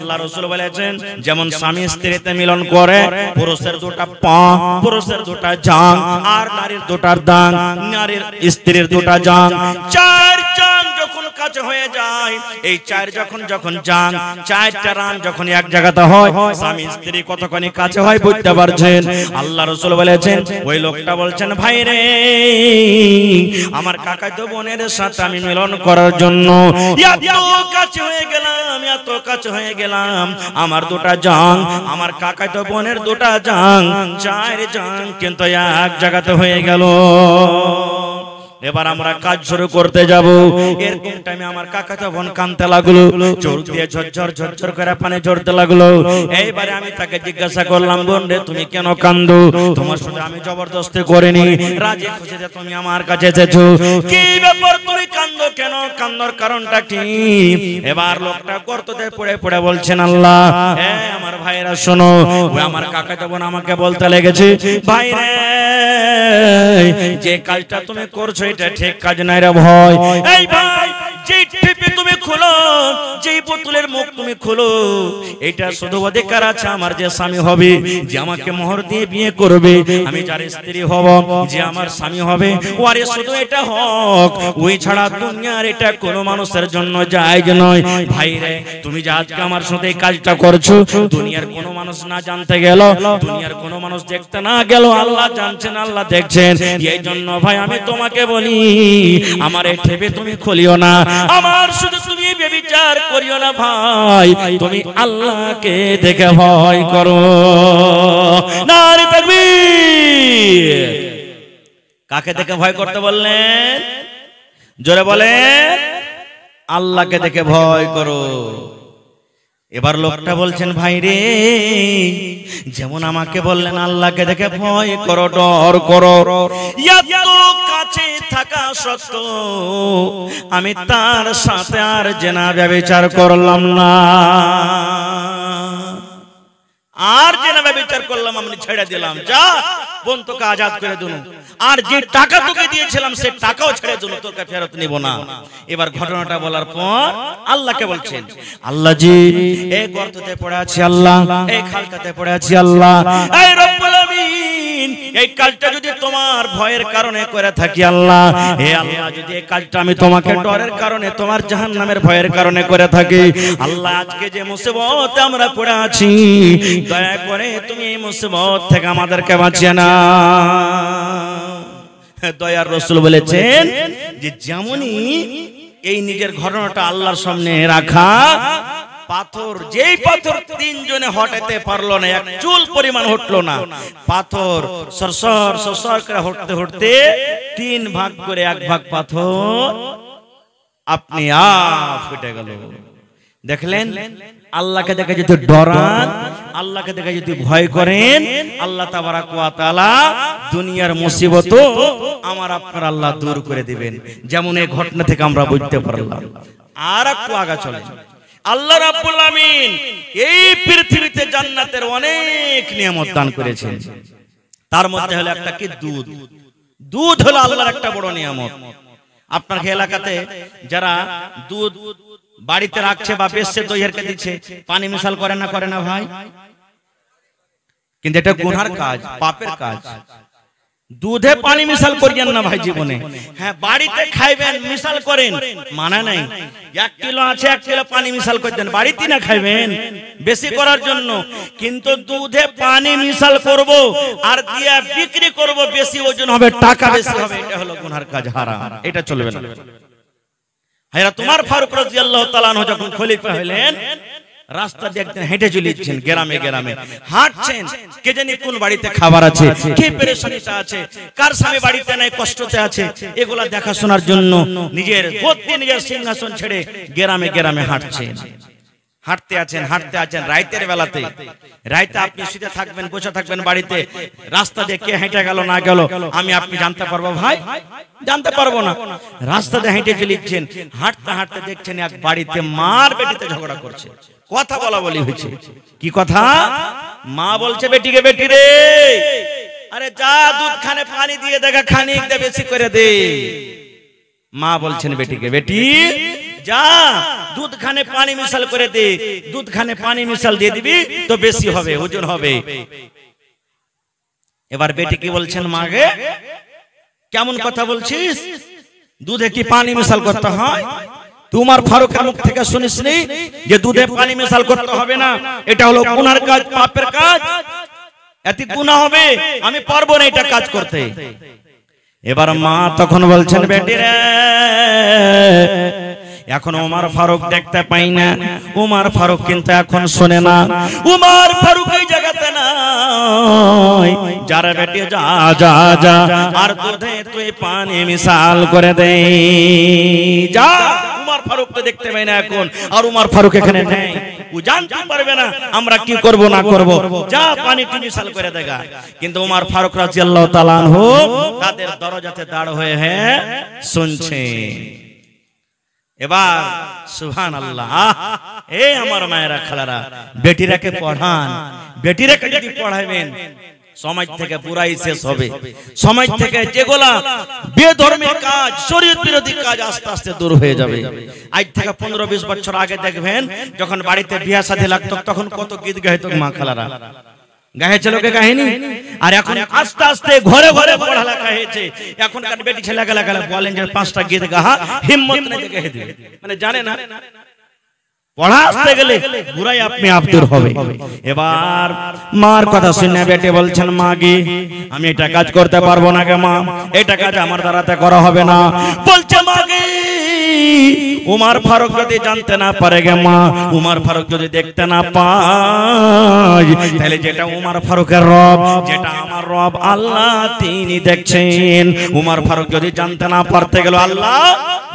আল্লাহ রাসূল বলেছেন যেমন স্বামী স্ত্রীতে মিলন করে পুরুষের দুটো পা, পুরুষের দুটো জাং, আর নারীর দুটো দাঁত, নারীর স্ত্রীর দুটো জাং, চার জাং যখন কাছে হয়ে যায়, এই চার যখন জাং চারটা রান যখন এক জায়গাতে হয়, স্বামী স্ত্রী কতখানি কাছে হয় বুঝতে পারছেন। আল্লাহ রাসূল বলেছেন ওই লোকটা বলছেন ভাই রে, আমার কাকাতো বোনের সাথে আমি মিলন করার জন্য এত কাছে হয়ে গেলাম, এত কাছে হয়ে গেলাম, আমার দুটো জাং, আমার কাকাতো বোনের দুটো জাং, চার জাং কিন্তু এক জায়গাতে হয়ে গেল। এবার আমরা কাজ শুরু করতে যাব। এরকম টাইমে আমার কাকাতো বোন কাঁদতে লাগলো, চোখ দিয়ে ঝরঝর ঝরঝর করে পানি ঝরতে লাগলো। এইবারে আমি তাকে জিজ্ঞাসা করলাম, বোন রে তুমি কেন কাঁদো? তোমার সাথে আমি জবরদস্তি করিনি, রাজি খুশিতে তুমি আমার কাছে এসেছো, কি ব্যাপার তুমি কাঁদো কেন? কান্দার কারণটা কি? এবার লোকটা গর্ততে পড়ে পড়ে বলছেন, আল্লাহ আমার ভাইরা শোনো, ওই আমার কাকাতো বোন আমাকে বলতে লেগেছে, ভাই রে যে কাজটা তুমি করছো এটা ঠিক কাজ নাই রে ভয়। এই ভাই যেই টিপে তুমি খোলো, যেই বোতলের মুখ তুমি খোলো, এটা শুধু অধিকার আছে আমার যে স্বামী হবে, যে আমাকে মোহর দিয়ে বিয়ে করবে, আমি যার স্ত্রী হব, যে আমার স্বামী হবে, ওরে শুধু এটা হক, ওই ছাড়া দুনিয়ার এটা কোনো মানুষের জন্য জায়েজ নয়। ভাই রে তুমি যে আজকে আমার সাথে এই কাজটা করছো, দুনিয়ার কোনো মানুষ না জানতে গেল, দুনিয়ার কোনো মানুষ দেখতে না গেল, আল্লাহ জানছেন, আল্লাহ দেখছেন। এই জন্য ভাই আমি তোমাকে বলি, আমার এই ঠেপে তুমি খুলিও না, আমার শুধু তুমি ব্যভিচার করিও না ভাই, তুমি আল্লাহকে দেখে ভয় করো। নারে তাকবীর। কাকে দেখে ভয় করতে বললেন? জোরে বলেন, আল্লাহকে দেখে ভয় করো। এবার লোকটা বলছেন, ভাই রে যেমন আমাকে বললেন আল্লাহকে দেখে ভয় করো, ডর করো, এত কাছে থাকা সত্ত্বেও আমি তার সাথে আর জেনা ব্যভিচার করলাম না, আর জেনা ব্যভিচার করলাম, আমি ছেড়ে দিলাম, যা বোন তোকে আজাদ করে দিন, আর যে টাকা তোকে দিয়েছিলাম সে টাকাও ছেড়ে দিন, তোকে ফেরত নিব না। এবার ঘটনাটা বলার পর আল্লাহকে বলছেন, আল্লাহ জি এই গর্ততে পড়ে আছি আল্লাহ, এই খালটাতে পড়ে আছি আল্লাহ, এই রব্বুল আমিন এই কাজটা যদি তোমার ভয়ের কারণে করে থাকি আল্লাহ, হে আল্লাহ যদি এই কাজটা আমি তোমাকে ডরের কারণে, তোমার জাহান্নামের ভয়ের কারণে করে থাকি, আল্লাহ আজকে যে মুসিবতে আমরা পড়ে আছি, দয়া করে তুমি এই মুসিবত থেকে আমাদেরকে বাঁচিয়ে নাও। দয়ার রাসূল বলেছেন যে যেমনই এই নিজের ঘটনাটা আল্লাহর সামনে রাখা, পাথর, যেই পাথর তিনজনে হটাতে পারলো না, এক চুল পরিমাণ হটলো না, পাথর সরসর সরসর করে হটতে হটতে তিন ভাগ করে এক ভাগ পাথর আপনি ফুটে গেল। দেখলেন আল্লাহকে দেখে যদি ডরান, আল্লাহকে দেখে যদি ভয় করেন, আল্লাহ তাবারাক ওয়া তাআলা দুনিয়ার মুসিবত আমার আপনার আল্লাহ দূর করে দিবেন। যেমন এই ঘটনা থেকে আমরা বুঝতে পারলাম। আর একটু আগা চলে, আল্লাহ রাব্বুল আমিন এই পৃথিবীতে জান্নাতের অনেক নিয়ামত দান করেছেন, তার মধ্যে হলো একটা কি দুধ। দুধ হলো আল্লাহর একটা বড় নিয়ামত। আপনার এলাকাতে যারা দুধ বাড়িতে রাখছে বা বেচছে, দইয়েরকে দিচ্ছে, পানি মিশাল করে না ভাই? কিন্তু এটা গুনার কাজ, পাপের কাজ। দুধে পানি মিশাল করিয়েন না ভাই জীবনে। হ্যাঁ বাড়িতে খাইবেন মিশাল করেন, মানা নাই। 1 কিলো আছে 1 কিলো পানি মিশাল করে দেন, বাড়িতে না খাইবেন বেশি করার জন্য। কিন্তু দুধে পানি মিশাল করব আর দিয়া বিক্রি করব, বেশি ওজন হবে, টাকা বেশি হবে, এটা হলো গুনার কাজ, হারাম, এটা চলবে না। হায়রা তোমার ফারুক রাদিয়াল্লাহু তাআলা আনহু যখন খলিফা হলেন, রাস্তা দিয়ে একদিন হেঁটে চলেছেন, গ্রামে গ্রামে হাঁটছেন, কে জানি কোন বাড়িতে খাবার আছে, কে পেরেশানিতে আছে, কার স্বামী বাড়িতে নাই কষ্টতে আছে, এগুলা দেখাশোনার জন্য নিজের গদ্দি, নিজের সিংহাসন ছেড়ে গ্রামে গ্রামে হাঁটছেন। হাঁটতে আছেন রাতের বেলাতে। রাতে আপনি শুতে থাকবেন, বসে থাকবেন বাড়িতে, রাস্তা দিয়ে কে হেঁটে গেল না গেল আমি আপনি জানতে পারবো ভাই? জানতে পারবো না। রাস্তা দিয়ে হেঁটে চলেছেন, হাঁটতে হাঁটতে দেখছেন এক বাড়িতে মার বেটিতে ঝগড়া করছে, কথা বলা বলি হয়েছে। কি কথা? মা বলছে বেটিকে, বেটি রে আরে যা দুধ খানে পানি দিয়ে দেখা, খানিক দে বেশি করে দে। মা বলছেন বেটিকে, বেটি যা দুধ খানে পানি মিশাল করে দে, দুধ খানে পানি মিশাল দিয়ে দিবি তো বেশি হবে, ওজন হবে। এবার বেটি কি বলছেন, মাগে কেমন কথা বলছিস, দুধে কি পানি মিশাল করতে হয়? তোমার ফারুকের মুখ থেকে শুনিসনি যে দুধে পানি মিশাল করতে হবে না, এটা হলো গুনার কাজ, পাপের কাজ, এতে গুনাহ হবে, আমি পারবো না এটা কাজ করতে। এবার মা তখন বলছেন, বেটি রে এখন ওমর ফারুক দেখতে পাই না, ওমর ফারুক কিন্তু এখন শোনে না, ওমর ফারুক এই জায়গাতে নাই, যারা বেটি যা যা যা আর দুধে তুই পানি মিশাল করে দে, যা। ওমর ফারুক তো দেখতে পাই না এখন, আর ওমর ফারুক এখানে নেই, ও জানতে পারবে না আমরা কি করব না করব, যা পানি মিশাল করে দেগা। কিন্তু ওমর ফারুক রাদিয়াল্লাহু তাআলা আনহু তাদের দরজাতে দাঁড় হয়ে শুনছে। এবার সুবহানাল্লাহ, এই আমার মায়েরা খালারা, বেটিরাকে পড়ান, বেটিরাকে যদি পড়াবেন সমাজ থেকে বুরাই শেষ হবে, সমাজ থেকে যেগুলা বেধর্মের কাজ, শরীয়ত বিরোধী কাজ আস্তে আস্তে দূর হয়ে যাবে। আজ থেকে 15-20 বছর আগে দেখবেন যখন বাড়িতে বিয়ে শাদী লাগতো তখন কত গীত গাইতো মা খালারা, গাইছে লোকে কাহিনী। আর এখন আস্তে আস্তে ঘরে ঘরে পড়ালেখা হয়েছে, এখনকার বেটি ছেলে গেলা বলেন যে 5টা গীত গাহা, হিম্মত নেই যে গাইতে দিবে, মানে জানে না পড়াতে গেলে বুরাই আপনি আপ দূর হবে। এবার মার কথা শুনে বেটি বলছেন, মা গে আমি এটা কাজ করতে পারবো না গে মা, এটা কাজ আমার দ্বারাতে করা হবে না। বলছে মা গে ওমর ফারুক যদি জানতে না পারে গে মা, ওমর ফারুক যদি দেখতে না পায়, তাহলে যেটা ওমর ফারুকের রব, যেটা আমার রব আল্লাহ তিনি দেখছেন। ওমর ফারুক যদি জানতে না পারতে গেল আল্লাহ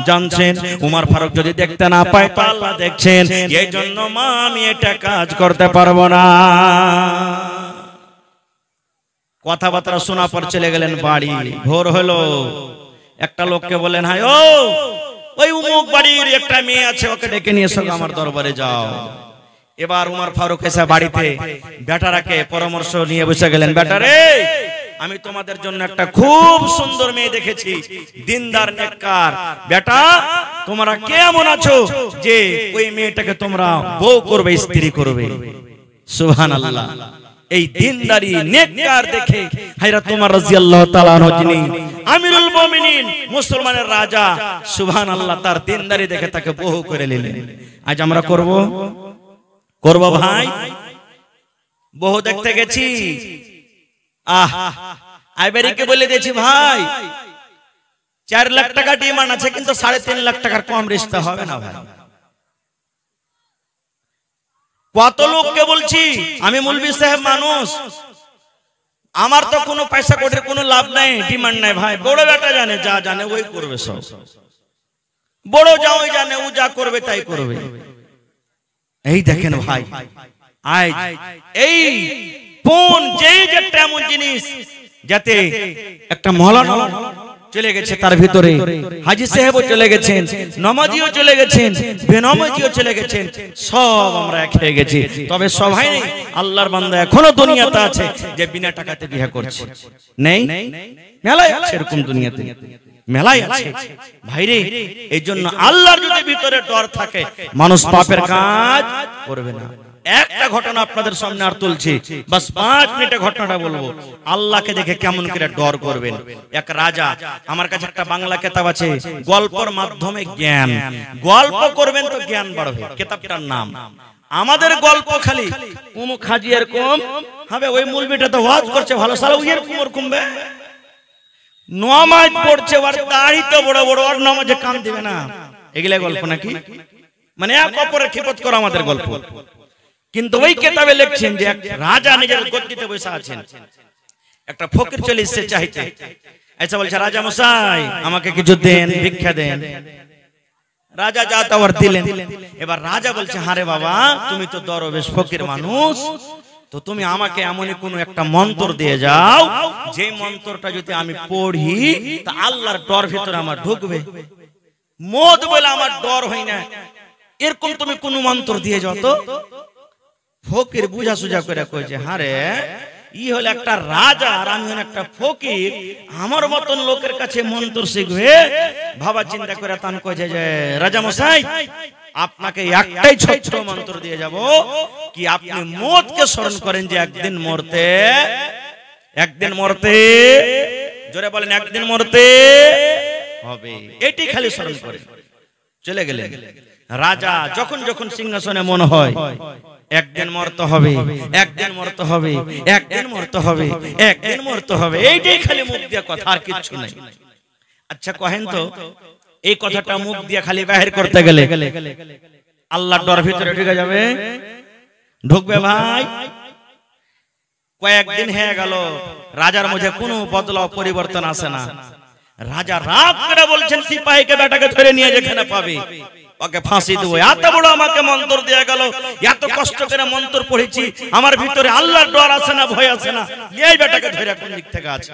জানছেন, ওমর ফারুক যদি দেখতে না পায় তো আল্লাহ দেখছেন, এই জন্য মা আমি এটা কাজ করতে পারবো না। কথাবার্তা শোনা পর চলে গেলেন বাড়ি। ভোর হলো, একটা লোককে বলেন, হাই ও ওই উমুক বাড়ির একটা মেয়ে আছে, ওকে ডেকে নিয়ে এসো আমার দরবারে যাও। এবার ওমর ফারুক এসে বাড়িতে বেটারাকে পরামর্শ নিয়ে বসে গেলেন, বেটারে আমি তোমাদের জন্য একটা খুব সুন্দর মেয়ে দেখেছি, দিনদার নেককার, বেটা তোমরা কেমন আছো যে ওই মেয়েটাকে তোমরা বউ করবে, স্ত্রী করবে। সুবহানাল্লাহ, এই দিনদারি নেককার দেখে হযরত ওমর রাদিয়াল্লাহু তাআলা আনহু যিনি আমিরুল মুমিনিন, মুসলমানের রাজা, সুবহানাল্লাহ, তার দিনদারি দেখে তাকে বউ করে নিলেন। আজ আমরা করব ভাই, বউ দেখতে গেছি, আইবারিকে বলে দিয়েছি ভাই 4 লাখ টাকা ডিমান্ড আছে, কিন্তু 3.5 লাখ টাকার কম রিশতা হবে না ভাই। কত লোককে বলছি, আমি মৌলভী সাহেব মানুষ, আমার তো কোনো পয়সা কোটির কোনো লাভ নাই, ডিমান্ড নাই ভাই। বড় বেটা জানে, যা জানে ওই করবে, সব বড় যাওই জানে, ও যা করবে তাই করবে। এই দেখেন ভাই, আজ এই কোন যেই যেটা এমন জিনিস, যাতে একটা মওলানা চলে গেছে, তার ভিতরে হাজী সাহেবও চলে গেছেন, নামাজিও চলে গেছেন, বেনামাজিও চলে গেছেন, সব আমরা এক হয়ে গেছি। তবে সবাই নেই, আল্লাহর বান্দা এখনো দুনিয়াতে আছে যে বিনা টাকাতে বিয়ে করছে, নেই? মেলায় আছে এরকম, দুনিয়াতে মেলায় আছে ভাইরে। এই জন্য আল্লাহর যদি ভিতরে ডর থাকে, মানুষ পাপের কাজ করবে না। একটা ঘটনা আপনাদের সামনে আর তুলছি, বাস 5 মিনিটে ঘটনাটা বলবো, আল্লাহকে দেখে কেমন করে ডর করবেন। এক রাজা, আমার কাছে একটা বাংলা কিতাব আছে, গল্পের মাধ্যমে জ্ঞান, গল্প করবেন তো জ্ঞান বাড়বে, কিতাবটার নাম। আমাদের গল্প খালি উমুক হাজি এরকম হবে, ওই মৌলবীটা তো ওয়াজ করছে ভালো, সালা ওই এরকম ওরকম বে নামাজ পড়ছে, ওর দাড়ি তো বড় বড়, ওর নামাজে কাম দিবে না, এগুলা গল্প নাকি? মানে এক অপরের খিপত করা আমাদের গল্প। কিন্তু ওই কিতাবে লিখছেন যে এক রাজা নিজের গদ্দিতে বসে আছেন, একটা ফকির চলে এসেছে চাইতে, আচ্ছা বলছে, রাজা মশাই আমাকে কিছু দেন, ভিক্ষা দেন। রাজা যা তাওয়ার দিলেন। এবার রাজা বলছে, হারে বাবা তুমি তো দরবেশ ফকির মানুষ, তো তুমি আমাকে এমনই কোন একটা মন্ত্র দিয়ে যাও, যে মন্ত্রটা যদি আমি পড়ি তা আল্লাহর ডর ভিতরে আমার ঢুকবে, মদ বলে আমার ডর হয় না, এরকম তুমি কোন মন্ত্র দিয়ে যাও তো। ফকির বুঝা সুঝা করে কইছে, হারে ই হলো একটা রাজা আর আমি হলো একটা ফকির, আমার মতন লোকের কাছে মন্ত্র শিখবে। বাবা চিন্তা করে তান কইছে যে রাজা মশাই আপনাকে একটাই ছোট্ট মন্ত্র দিয়ে যাব, কি আপনি মওতকে স্মরণ করেন যে একদিন মরতে জোরে বলেন একদিন মরতে হবে, এটাই খালি স্মরণ করেন। চলে গেলেন। রাজা যখন যখন সিংহাসনে মনে হয় একদিন মরতে হবে, একদিন মরতে হবে, একদিন মরতে হবে, একদিন মরতে হবে, এইটাই খালি মুখ দিয়ে কথা, আর কিছু নাই। আচ্ছা কহেন তো এই কথাটা মুখ দিয়ে খালি বাহির করতে গেলে আল্লাহর ডর ভিতরে ঢুকে যাবে? ঢুকবে ভাই? কয়েকদিন হয়ে গেল রাজার মধ্যে কোনো বদলাও পরিবর্তন আসে না। রাজা রাগ করে বলছেন সিপাহীকে বেটাকে ধরে নিয়ে যেখানে পাবে ওকে ফাঁসি দেবো। এত বড় আমাকে মন্ত্র দেয়া গেল, এত কষ্ট করে মন্ত্র পড়েছি, আমার ভিতরে আল্লাহর ডর আছে না, ভয় আছে না, এই বেটাকে ধরে কোন দিক থেকে আছে।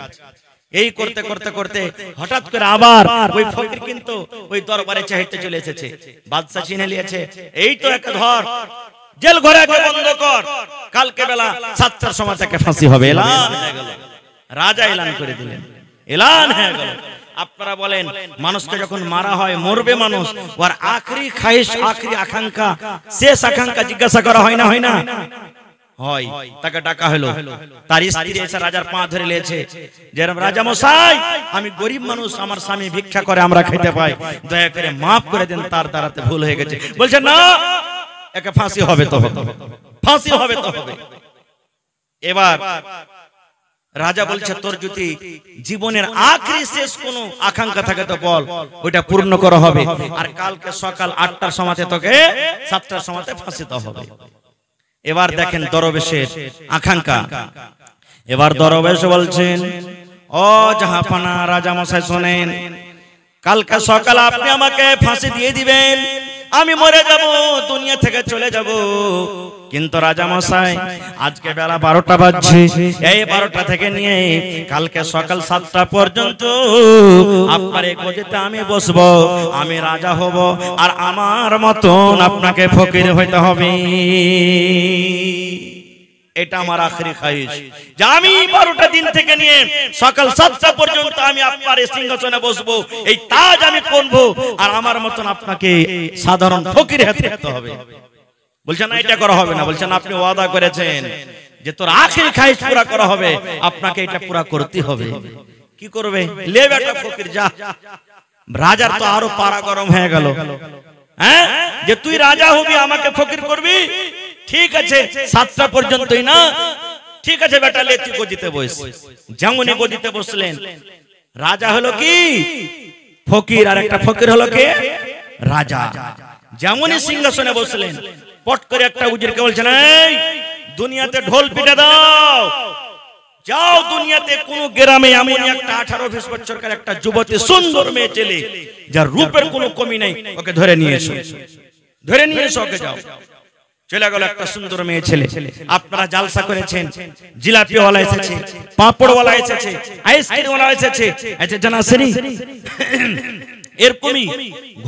এই করতে করতে করতে হঠাৎ করে আবার ওই ফকির কিন্তু ওই দরবারে চাইতে চলে এসেছে। বাদশা চিনে নিয়েছে, এই তো একটা ধর, জেল ঘরে বন্ধ কর, কালকে বেলা 7টার সময় তাকে ফাঁসি হবে। এলান হয়ে গেল, রাজা এলান করে দিলেন, এলান হয়ে গেল। আপনারা বলেন মানুষকে যখন মারা হয়, মরবে মানুষ, ওর আখরি খায়েশ, আখরি আকাঙ্ক্ষা, শেষ আকাঙ্ক্ষা জিজ্ঞাসা করা হয় না, হয় না? হয়। তাকে ডাকা হলো, তার স্ত্রী এসে রাজার পা ধরে নিয়েছে, যে রাজা মশাই আমি গরিব মানুষ, আমার স্বামী ভিক্ষা করে আমরা খেতে পাই, দয়া করে মাফ করে দেন, তার দ্বারাতে ভুল হয়ে গেছে। বলছে না, একে ফাঁসি হবে তো হবে, ফাঁসি হবে তো হবে। এবার রাজা বলছে তোর যদি জীবনের আখরি শেষ কোনো আকাঙ্ক্ষা থাকে তো বল, ওইটা পূর্ণ করা হবে, আর কালকে সকাল 8টার সময়তে তোকে 7টার সময়তে ফাঁসি দেওয়া হবে। এবার দেখেন দরবেশের আকাঙ্ক্ষা। এবার দরবেশ বলছেন, ও জাহাপানা রাজা মশাই শোনেন, কালকে সকালে আপনি আমাকে ফাঁসি দিয়ে দিবেন, আমি মরে যাব, দুনিয়া থেকে চলে যাব। কিন্তু রাজা মশাই আজকে বেলা 12টা বাজছে, এই 12টা থেকে নিয়ে কালকে সকাল 7টা পর্যন্ত আপনার এই গদিতে আমি বসবো, আমি রাজা হব, আর আমার মতন আপনাকে ফকির হইতে হবে। এটা আমার আখরি খায়েশ, যে আমি 12টা দিন থেকে নিয়ে সকাল 7টা পর্যন্ত আমি আপনার এই সিংহাসনে বসবো, এই তাজ আমি পরবো, আর আমার মতন আপনাকে সাধারণ ফকির হতে হবে। বলছেন না এটা করা হবে না, বলছেন আপনি ওয়াদা করেছেন যে তোর আখরি খায়েশ পুরা করা হবে, আপনাকে এটা পুরা করতে হবে। কি করবে? লে বেটা ফকির যা। রাজার তো আরো পারা গরম হয়ে গেল, হ্যাঁ, যে তুই রাজা হবি, আমাকে ফকির করবি, ঠিক আছে 7টা পর্যন্তই না, ঠিক আছে বেটা লে তুই গদিতে বস। যেমনই গদিতে বসলেন, রাজা হলো কি ফকির, আর একটা ফকির হলো কে রাজা। যেমনই সিংহাসনে বসলেন, পট করে একটা উজিরকে বলছেন, এই দুনিয়াতে ঢোল পিটে দাও, যাও দুনিয়াতে কোন গ্রামে এমন একটা 18-20 বছরকার একটা যুবতী সুন্দর মেয়ে ছেলে, যার রূপের কোনো কমি নেই, ওকে ধরে নিয়ে এসো, ধরে নিয়ে এসো, ওকে যাও। চলে গেল একটা সুন্দর মেয়ে ছেলে। আপনারা জালসা করেছেন, জিলাপিওয়ালা এসেছে, পাঁপড়ওয়ালা এসেছে, আইসক্রিমওয়ালা এসেছে, আচ্ছা জানাসেনি এরকমই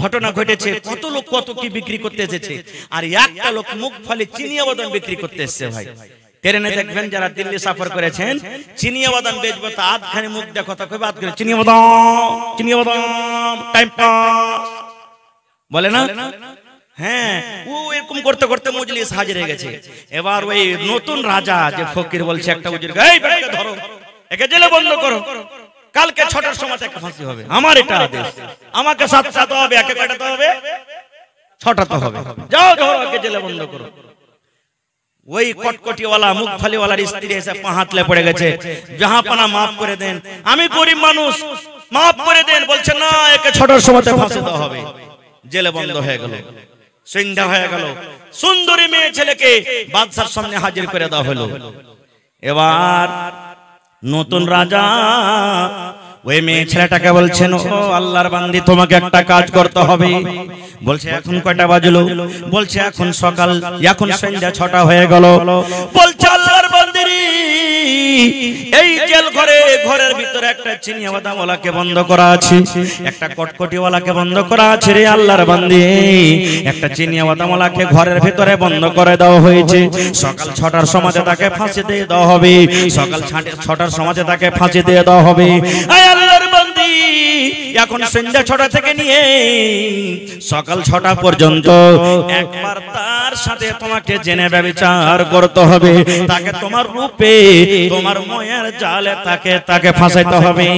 ঘটনা ঘটেছে। কত লোক কত কি বিক্রি করতে এসেছে, আর একটা লোক মুখ ফালি চিনিয়া বাদাম বিক্রি করতে এসেছে। ভাই ট্রেনে দেখবেন যারা দিল্লি সফর করেছেন, চিনিয়া বাদাম বেচবো তো আধখানি মুখ দিয়ে কথা কইবে, আধ করে চিনিয়া বাদাম টাইম পাস বলে না, হ্যাঁ, ও এরকম করতে করতে মজলিস হাজির হয়ে গেছে। এবার ওই নতুন রাজা যে ফকির বলছে একটা উজির, এই বেটাকে ধরো, একে জেলে বন্ধ করো, কালকে 6টার সময় একটা ফাঁসি হবে, আমার এটা আদেশ, আমাকে 7টা তো হবে, একে কাটাতে হবে, 6টা তো হবে, যাও ধরো, একে জেলে বন্ধ করো। ওই কটকটিওয়ালা মুখ ফালিওয়ালার স্ত্রী এসে পা হাতলে পড়ে গেছে, জাহাপানা মাফ করে দেন, আমি গরিব মানুষ, মাফ করে দেন। বলছে না, একে 6টার সময় ফাঁসি দেওয়া হবে। জেলে বন্ধ হয়ে গেল, সন্ধ্যা হয়ে গেল, সুন্দরী মেয়ে ছেলেকে বাদশার সামনে হাজির করে দেওয়া হলো। এবার নতুন রাজা ওই মেয়ে ছেলেটাকে বলছেন, ও আল্লাহর বান্দি, তোমাকে একটা কাজ করতে হবে। বলছে এখন কয়টা বাজলো? বলছে এখন সকাল, এখন সন্ধ্যা 6টা হয়ে গেল। বলছে আল্লাহর বান্দি, এই জেল ঘরে ঘরের ভিতরে একটা চিনিয়াওয়ালাকে বন্ধ করা আছে, একটা কটকটিওয়ালাকে বন্ধ করা আছে রে আল্লাহর বান্দী। একটা চিনিয়াওয়ালাকে ঘরের ভিতরে বন্ধ করে দেওয়া হয়েছে। সকাল 6টার সময় তাকে ফাঁসি দিয়ে দেওয়া হবে, সকাল 6টার সময় তাকে ফাঁসি দিয়ে দেওয়া হবে। আয় আল্লাহর বান্দী, এখন সন্ধ্যা 6টা থেকে নিয়ে সকাল 6টা পর্যন্ত একবার তার সাথে তোমাকে জেনে ব্যভিচার করতে হবে। তাকে তোমার রূপে তোমার ময়ের জালে তাকে ফাঁসাইতে হবে।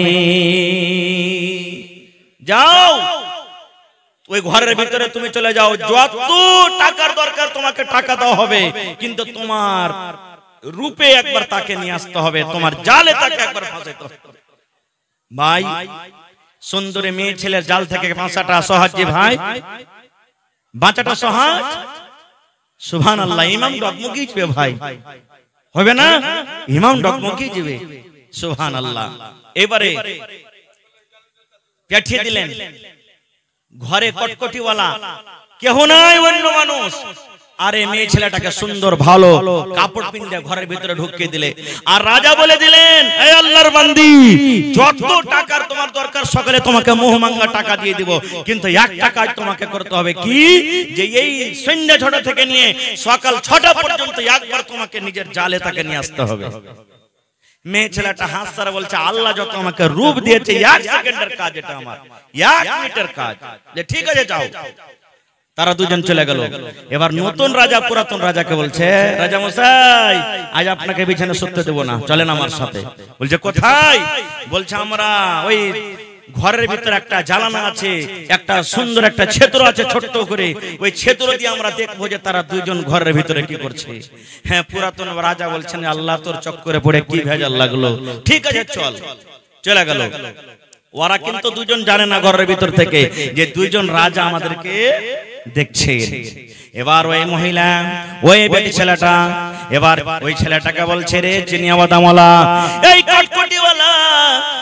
যাও ওই ঘরের ভিতরে তুমি চলে যাও, যত টাকার দরকার তোমাকে টাকা দেওয়া হবে, কিন্তু তোমার রূপে একবার তাকে নিয়ে আসতে হবে, তোমার জালে তাকে একবার ফাঁসাইতে হবে। ভাই, সুন্দরী মেয়ে ছেলের জাল থেকে বাঁচাটা সহজ যে ভাই, বাঁচাটা সহজ। সুবহানাল্লাহ, ইমাম ডগমগি যাবে ভাই, হবে না? ইমাম ডগমগি যাবে। সুবহানাল্লাহ। এবারে পাঠিয়ে দিলেন ঘরে কটকটিওয়ালা, কেহ নাই, অন্য মানুষ। আরে মেয়ে ছেলেটাকে সুন্দর ভালো কাপড় পিন্দে ঘরের ভিতরে ঢুকিয়ে দিলে। আর রাজা বলে দিলেন, হে আল্লাহর বান্দি, যত টাকার তোমার দরকার সকালে তোমাকে মোহমাঙ্গা টাকা দিয়ে দিব, কিন্তু একটা কাজ তোমাকে করতে হবে, কি যে এই সন্ধ্যা 6টা থেকে নিয়ে সকাল 6টা পর্যন্ত একবার তোমাকে নিজের জালে তাকে নিয়ে আসতে হবে। মেয়ে ছেলেটা হাসছে বলছে, আল্লাহ যত আমাকে রূপ দিয়েছে, 1 সেকেন্ডের কাজ এটা, আমার 1 মিনিটের কাজ। যে ঠিক আছে যাও। তারা দুজন চলে গেল। এবার নতুন রাজা পুরাতন রাজাকে বলছে, রাজা মশাই, আজ আপনাকে বিছানা শুতে দেব না, চলেন আমার সাথে। বলছে কোথায়? বলছে আমরা ওই ঘরের ভিতরে একটা জানালা আছে, একটা সুন্দর একটা ছেত্র আছে ছোট্ট করে, ওই ছেত্র দিয়ে আমরা দেখবো যে তারা দুইজন ঘরের ভিতরে কি করছে। হ্যাঁ, পুরাতন রাজা বলছেন, আল্লাহ তোর চক্করে পড়ে কি ভেজাল লাগলো। ঠিক আছে চল। চলে গেল। ওরা কিন্তু দুজন জানে না ঘরের ভিতর থেকে যে দুইজন রাজা আমাদেরকে দেখছে। এবার ওই মহিলা, ওই বেটি ছেলেটা, এবার ওই ছেলেটাকে বলছে, রে চিনিয়াওয়ালা, এই কটকটিওয়ালা,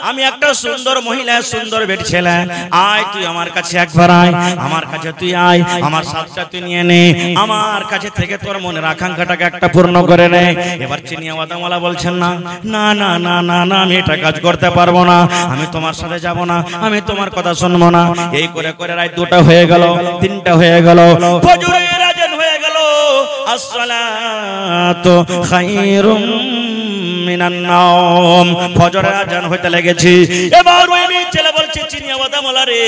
আমি একটা সুন্দর মহিলা, সুন্দর বেটি ছেলে, আয় তুই আমার কাছে একবার আয়, আমার কাছে তুই আয়, আমার সাথটা তুই নিয়ে নে, আমার কাছে থেকে তোর মনের আকাঙ্ক্ষাটাকে একটা পূর্ণ করে নে। এবার চিনিয়াওয়ালা বলছেন, না না না না না না, আমি এটা কাজ করতে পারবো না, আমি তোমার সাথে যাব না, আমি তোমার কথা শুনবো না। এই করে করে রাত 2টা হয়ে গেল, 3টা হয়ে গেল, ফজরের আযান হয়ে গেল। আসসালাতু খায়রুম মিনান নাওম, ফজরের আযান হইতে লেগেছে। এবার ওই মেয়ে ছেলে বলছে, চিনিয়াওয়ালা রে,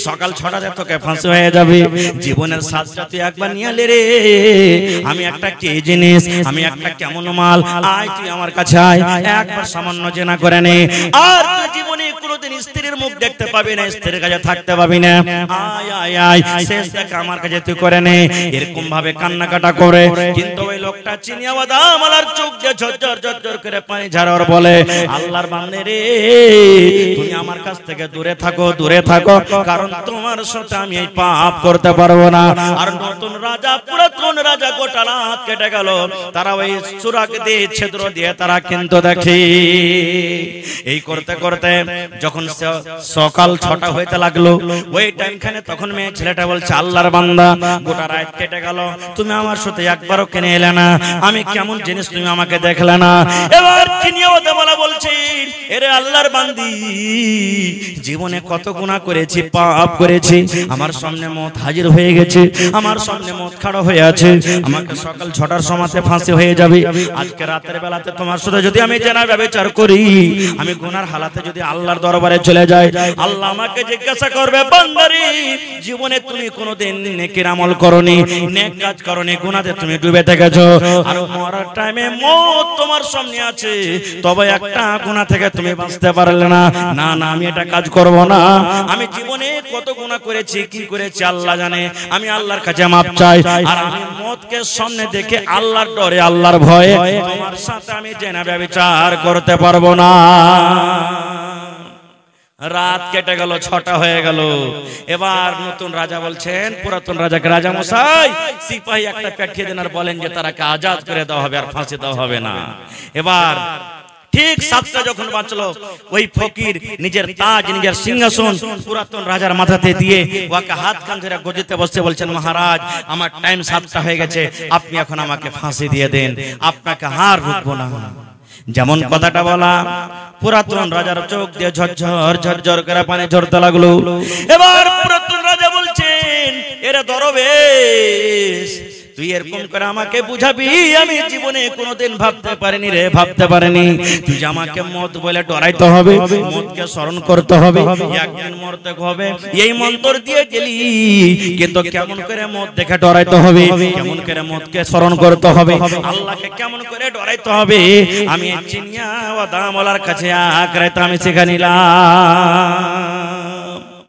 সকাল 6টাতে তোকে ফাঁসি হয়ে যাবে, জীবনের সাজটা তুই একবার নিয়ে এলে রে। আমি একটা কি জিনিস, আমি একটা কেমন মাল, আয় তুই আমার কাছে আয়, একবার সামান্য জেনা করে নে। আর তুই জীবনে কোনোদিন স্ত্রীর মুখ দেখতে পাবি না, স্ত্রীর কাছে থাকতে পাবি না, আয় আয় আয়, শেষ দেখা আমার কাছে তুই করে নে। এরকম ভাবে কান্নাকাটা করে, কিন্তু ওই লোকটা চিনিয়াওয়ালার চোখ দিয়ে ঝরঝর ঝরঝর করে পানি ঝরার বলে, আল্লাহর বান্দা রে, তুমি আমার কাছ থেকে দূরে থাকো, দূরে থাকো, কারণ তোমার সাথে আমি এই পাপ করতে পারবো না। আর নতুন রাজা, পুরাতন রাজা গোটা রাত কেটে গেল, তারা ওই সুরাগ দিয়ে, ছিদ্র দিয়ে তারা কিন্তু দেখে। এই করতে করতে যখন সকাল 6টা হইতে লাগলো, ওই টাইমখানে তখন মেয়ে ছেলেটা বলছে, আল্লাহর বান্দা, গোটা রাত কেটে গেল, তুমি আমার সাথে একবারও কেনে এলে না, আমি কেমন জিনিস তুমি আমাকে দেখলে না। এবার চিনিয়াওয়ালা বলছে, এরে আল্লাহর বান্দি, জীবনে কত গুনাহ করেছি, পাপ করেছি, আমার সামনে মত হাজির হয়ে গেছে, আমার সামনে মত খাড়া হয়ে আছে, আমাকে সকাল 6টার সময়তে ফাঁসি হয়ে যাবে। আজকে রাতের বেলাতে তোমার সাথে যদি আমি জেনা ব্যভিচার করি, আমি গুনার হালাতে যদি আল্লাহর দরবারে চলে যাই, আল্লাহ আমাকে জিজ্ঞাসা করবে, বান্দারে, জীবনে তুমি কোনোদিন নেকির আমল করনি, নেক কাজ করনি, গুনাতে তুমি ডুবে থেকেছো, আর মরার টাইমে মত তোমার সামনে আছে, তবে একটা গুনাহ থেকে তুমি বাঁচতে পারলে না। না না, আমি এটা কাজ করব না, আমি জীবনে কত গুনাহ করেছি, কি করেছি আল্লাহ জানে, আমি আল্লাহর কাছে মাপ চাই। আর আমি মতকে সামনে দেখে আল্লাহর ডরে, আল্লাহর ভয়ে তোমার সাথে আমি জেনা ব্যভিচার করতে পারবো না। রাত কেটে গেল, 6টা হয়ে গেল। এবার নতুন রাজা বলছেন পুরাতন রাজাকে, রাজা মশাই, সিপাহী একটা পাঠিয়ে দেন আর বলেন যে তারাকে আজাদ করে দেওয়া হবে, আর ফাঁসি দেওয়া হবে না। এবার ঠিক 7টা যখন বাঁচলো, ওই ফকির নিজের তাজ, নিজের সিংহাসন পুরাতন রাজার মাথাতে দিয়ে ওকে হাত কান ধরে গদিতে বসে বলছেন, মহারাজ আমার টাইম 7টা হয়ে গেছে, আপনি এখন আমাকে ফাঁসি দিয়ে দেন, আপনাকে হার রুখবো না। যেমন কথাটা বলা, পুরাতন রাজার চোখ দিয়ে ঝরঝর ঝরঝর করে পানি ঝরতে লাগলো। এবার পুরাতন রাজা বলছেন, এরে দরবেশ, তুই এরকম করে আমাকে বুঝাবি, আমি জীবনে কোনোদিন ভাবতে পারিনি রে, ভাবতে পারিনি। তুই যে আমাকে মত বলে ডরাইতে হবে, মতকে স্মরণ করতে হবে, একদিন মরতে হবে, এই মন্ত্র দিয়ে গেলি, কিন্তু কেমন করে মত দেখে ডরাইতে হবে, কেমন করে মতকে স্মরণ করতে হবে, আল্লাহকে কেমন করে ডরাইতে হবে, আমি চিনিয়া ও দামওয়ালার কাছে আঁকড়াইতে আমি শিখে নিলাম।